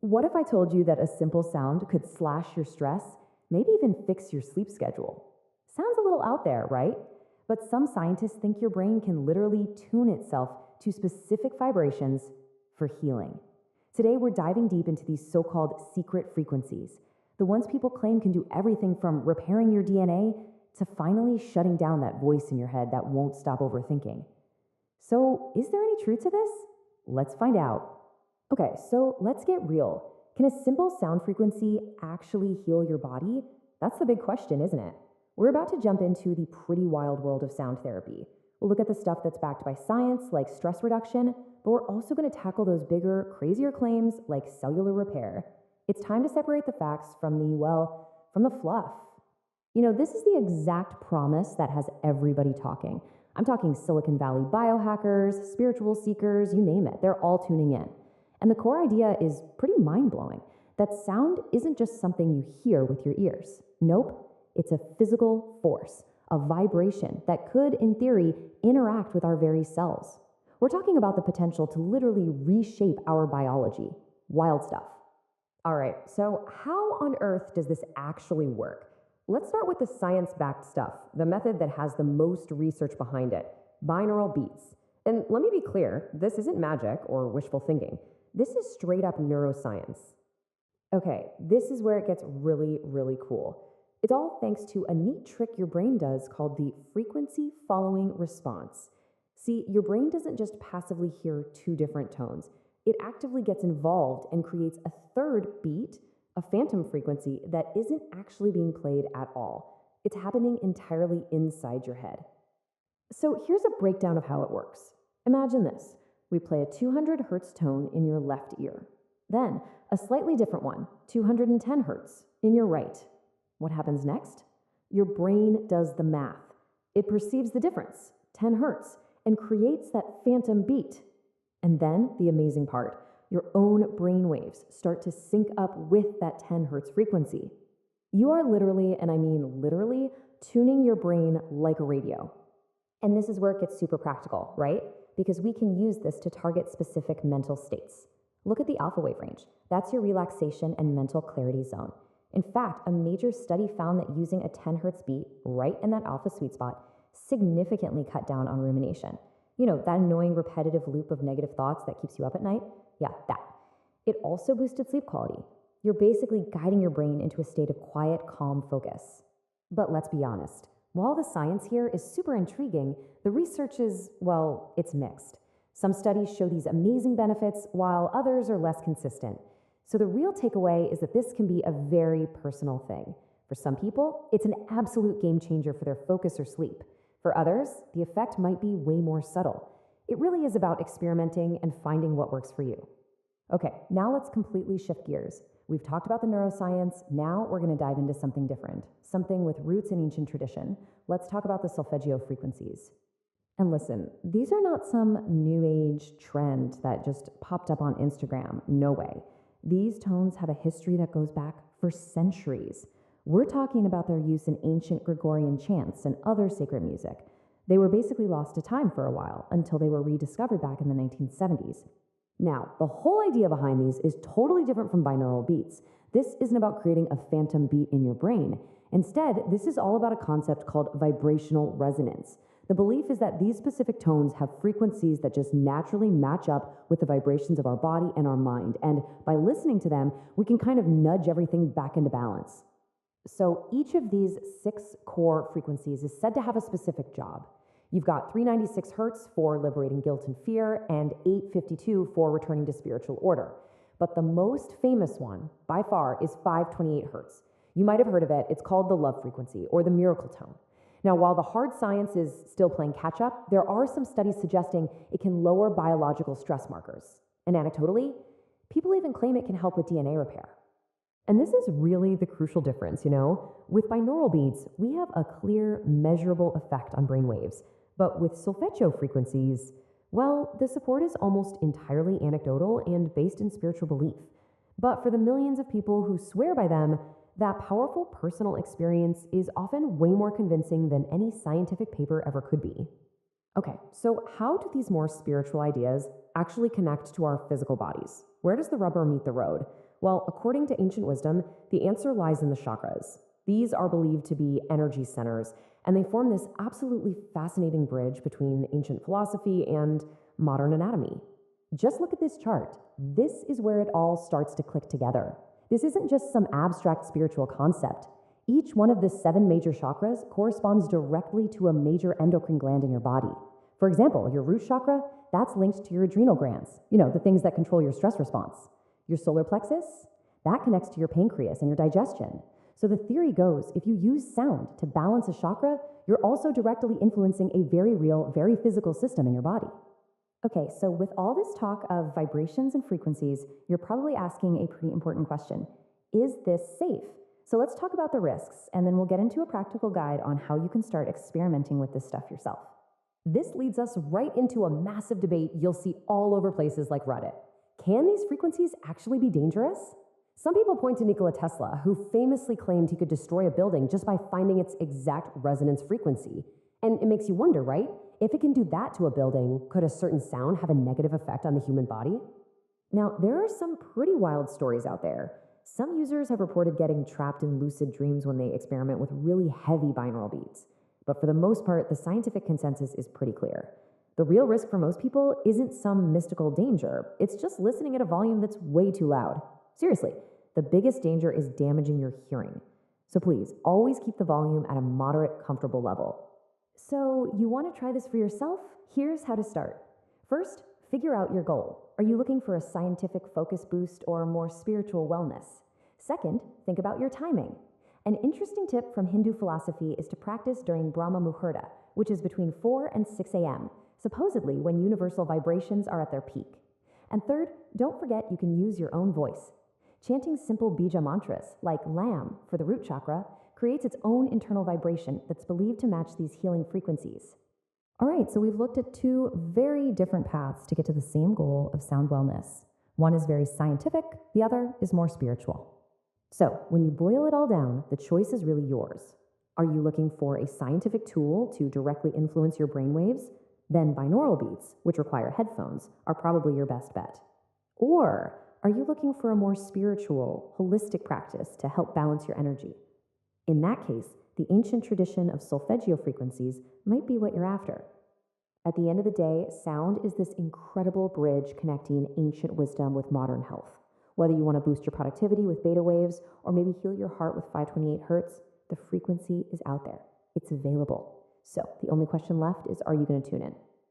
What if I told you that a simple sound could slash your stress, maybe even fix your sleep schedule? Sounds a little out there, right? But some scientists think your brain can literally tune itself to specific vibrations for healing. Today, we're diving deep into these so-called secret frequencies, the ones people claim can do everything from repairing your DNA to finally shutting down that voice in your head that won't stop overthinking. So, is there any truth to this? Let's find out. Okay, so let's get real. Can a simple sound frequency actually heal your body? That's the big question, isn't it? We're about to jump into the pretty wild world of sound therapy. We'll look at the stuff that's backed by science, like stress reduction, but we're also going to tackle those bigger, crazier claims like cellular repair. It's time to separate the facts from the fluff. This is the exact promise that has everybody talking. I'm talking Silicon Valley biohackers, spiritual seekers, you name it. They're all tuning in. And the core idea is pretty mind-blowing, that sound isn't just something you hear with your ears. Nope, it's a physical force, a vibration that could, in theory, interact with our very cells. We're talking about the potential to literally reshape our biology. Wild stuff. All right, so how on earth does this actually work? Let's start with the science-backed stuff, the method that has the most research behind it, binaural beats. And let me be clear, this isn't magic or wishful thinking. This is straight up neuroscience. Okay, this is where it gets really, really cool. It's all thanks to a neat trick your brain does called the frequency following response. See, your brain doesn't just passively hear two different tones. It actively gets involved and creates a third beat, a phantom frequency that isn't actually being played at all. It's happening entirely inside your head. So here's a breakdown of how it works. Imagine this. We play a 200 hertz tone in your left ear. Then a slightly different one, 210 hertz, in your right. What happens next? Your brain does the math. It perceives the difference, 10 hertz, and creates that phantom beat. And then the amazing part, your own brain waves start to sync up with that 10 hertz frequency. You are literally, and I mean literally, tuning your brain like a radio. And this is where it gets super practical, right? Because we can use this to target specific mental states. Look at the alpha wave range. That's your relaxation and mental clarity zone. In fact, a major study found that using a 10 hertz beat right in that alpha sweet spot significantly cut down on rumination. That annoying repetitive loop of negative thoughts that keeps you up at night? Yeah, that. It also boosted sleep quality. You're basically guiding your brain into a state of quiet, calm focus. But let's be honest. While the science here is super intriguing, the research is, it's mixed. Some studies show these amazing benefits, while others are less consistent. So the real takeaway is that this can be a very personal thing. For some people, it's an absolute game changer for their focus or sleep. For others, the effect might be way more subtle. It really is about experimenting and finding what works for you. Okay, now let's completely shift gears. We've talked about the neuroscience. Now we're going to dive into something different, something with roots in ancient tradition. Let's talk about the solfeggio frequencies. And listen, these are not some new age trend that just popped up on Instagram. No way. These tones have a history that goes back for centuries. We're talking about their use in ancient Gregorian chants and other sacred music. They were basically lost to time for a while until they were rediscovered back in the 1970s. Now, the whole idea behind these is totally different from binaural beats. This isn't about creating a phantom beat in your brain. Instead, this is all about a concept called vibrational resonance. The belief is that these specific tones have frequencies that just naturally match up with the vibrations of our body and our mind. And by listening to them, we can kind of nudge everything back into balance. So each of these 6 core frequencies is said to have a specific job. You've got 396 hertz for liberating guilt and fear, and 852 for returning to spiritual order. But the most famous one, by far, is 528 hertz. You might have heard of it. It's called the love frequency, or the miracle tone. Now, while the hard science is still playing catch-up, there are some studies suggesting it can lower biological stress markers. And anecdotally, people even claim it can help with DNA repair. And this is really the crucial difference, With binaural beats, we have a clear, measurable effect on brain waves. But with solfeggio frequencies, the support is almost entirely anecdotal and based in spiritual belief. But for the millions of people who swear by them, that powerful personal experience is often way more convincing than any scientific paper ever could be. Okay, so how do these more spiritual ideas actually connect to our physical bodies? Where does the rubber meet the road? Well, according to ancient wisdom, the answer lies in the chakras. These are believed to be energy centers, and they form this absolutely fascinating bridge between ancient philosophy and modern anatomy. Just look at this chart. This is where it all starts to click together. This isn't just some abstract spiritual concept. Each one of the 7 major chakras corresponds directly to a major endocrine gland in your body. For example, your root chakra, that's linked to your adrenal glands, the things that control your stress response. Your solar plexus, that connects to your pancreas and your digestion. So the theory goes, if you use sound to balance a chakra, you're also directly influencing a very real, very physical system in your body. Okay, so with all this talk of vibrations and frequencies, you're probably asking a pretty important question. Is this safe? So let's talk about the risks, and then we'll get into a practical guide on how you can start experimenting with this stuff yourself. This leads us right into a massive debate you'll see all over places like Reddit. Can these frequencies actually be dangerous? Some people point to Nikola Tesla, who famously claimed he could destroy a building just by finding its exact resonance frequency. And it makes you wonder, right? If it can do that to a building, could a certain sound have a negative effect on the human body? Now, there are some pretty wild stories out there. Some users have reported getting trapped in lucid dreams when they experiment with really heavy binaural beats. But for the most part, the scientific consensus is pretty clear. The real risk for most people isn't some mystical danger. It's just listening at a volume that's way too loud. Seriously, the biggest danger is damaging your hearing. So please, always keep the volume at a moderate, comfortable level. So you want to try this for yourself? Here's how to start. First, figure out your goal. Are you looking for a scientific focus boost or more spiritual wellness? Second, think about your timing. An interesting tip from Hindu philosophy is to practice during Brahma Muhurta, which is between 4 and 6 a.m., supposedly when universal vibrations are at their peak. And third, don't forget you can use your own voice. Chanting simple bija mantras, like Lam for the root chakra, creates its own internal vibration that's believed to match these healing frequencies. All right, so we've looked at 2 very different paths to get to the same goal of sound wellness. One is very scientific, the other is more spiritual. So when you boil it all down, the choice is really yours. Are you looking for a scientific tool to directly influence your brainwaves? Then binaural beats, which require headphones, are probably your best bet. Or are you looking for a more spiritual, holistic practice to help balance your energy? In that case, the ancient tradition of solfeggio frequencies might be what you're after. At the end of the day, sound is this incredible bridge connecting ancient wisdom with modern health. Whether you want to boost your productivity with beta waves or maybe heal your heart with 528 Hz, the frequency is out there. It's available. So the only question left is, are you going to tune in?